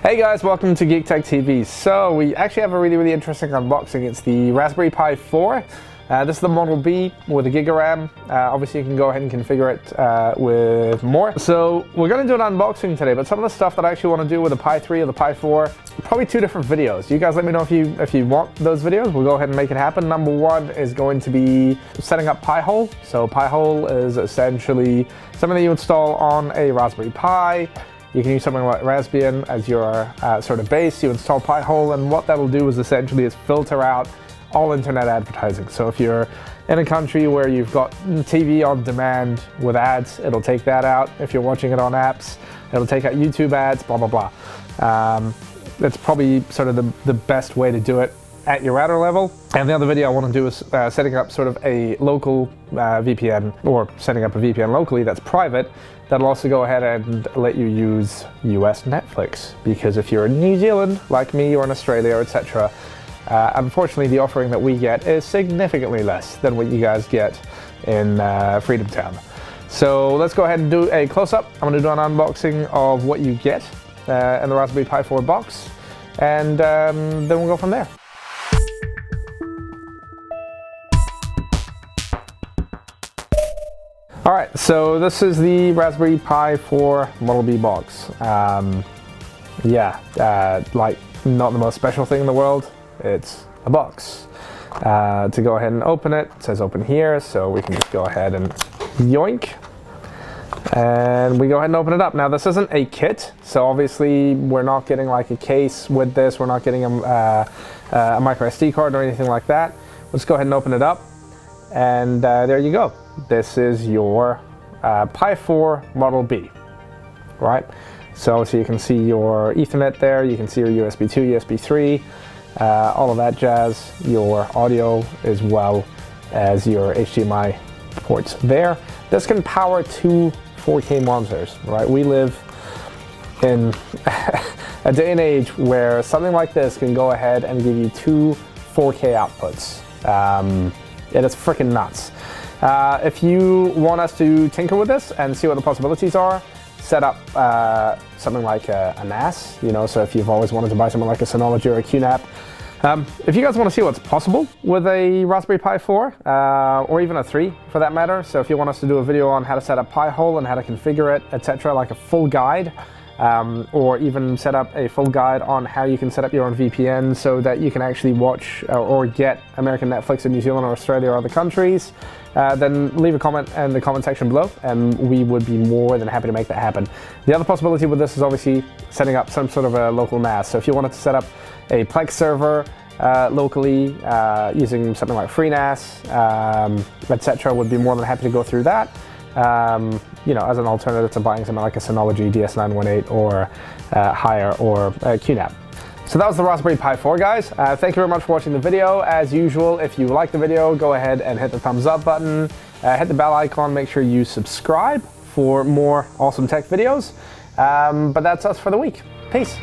Hey guys, welcome to Geek Tech TV. So we actually have a really interesting unboxing. It's the Raspberry Pi 4. This is the Model B with a Giga RAM. Obviously you can go ahead and configure it with more. So we're going to do an unboxing today, but some of the stuff that I actually want to do with the Pi 3 or the Pi 4, probably two different videos. You guys let me know if you want those videos. We'll go ahead and make it happen. Number one is going to be setting up Pi-hole. So Pi-hole is essentially something that you install on a Raspberry Pi. You can use something like Raspbian as your sort of base. You install Pi-hole, and what that'll do is essentially filter out all internet advertising. So if you're in a country where you've got TV on demand with ads, it'll take that out. If you're watching it on apps, it'll take out YouTube ads, blah, blah, blah. That's probably sort of the best way to do it at your router level. And the other video I want to do is setting up sort of a local VPN, or setting up a VPN locally that's private, that'll also go ahead and let you use US Netflix. Because if you're in New Zealand, like me, or in Australia, etc., unfortunately the offering that we get is significantly less than what you guys get in Freedom Town. So let's go ahead and do a close-up. I'm going to do an unboxing of what you get in the Raspberry Pi 4 box, and then we'll go from there. Alright, so this is the Raspberry Pi 4 Model B box. Like, not the most special thing in the world. It's a box. To go ahead and open it, it says open here, so we can just go ahead and yoink. And we go ahead and open it up. Now this isn't a kit, so obviously we're not getting like a case with this, we're not getting a micro SD card or anything like that. Let's go ahead and open it up, and there you go. This is your Pi 4 Model B, right? So you can see your Ethernet there, you can see your USB 2, USB 3, all of that jazz, your audio, as well as your HDMI ports there. This can power two 4K monitors, right? We live in a day and age where something like this can go ahead and give you two 4K outputs. It is freaking nuts. If you want us to tinker with this and see what the possibilities are, set up something like a NAS, so if you've always wanted to buy something like a Synology or a QNAP. If you guys want to see what's possible with a Raspberry Pi 4, or even a 3 for that matter, so if you want us to do a video on how to set up Pi-hole and how to configure it, etc., like a full guide, or even set up a full guide on how you can set up your own VPN so that you can actually watch or get American Netflix in New Zealand or Australia or other countries, then leave a comment in the comment section below, and we would be more than happy to make that happen. The other possibility with this is obviously setting up some sort of a local NAS. So if you wanted to set up a Plex server locally using something like FreeNAS, etc., would be more than happy to go through that. As an alternative to buying something like a Synology DS918 or higher, or QNAP. So that was the Raspberry Pi 4, guys. Thank you very much for watching the video. As usual, if you like the video, go ahead and hit the thumbs up button, hit the bell icon, make sure you subscribe for more awesome tech videos. But that's us for the week. Peace.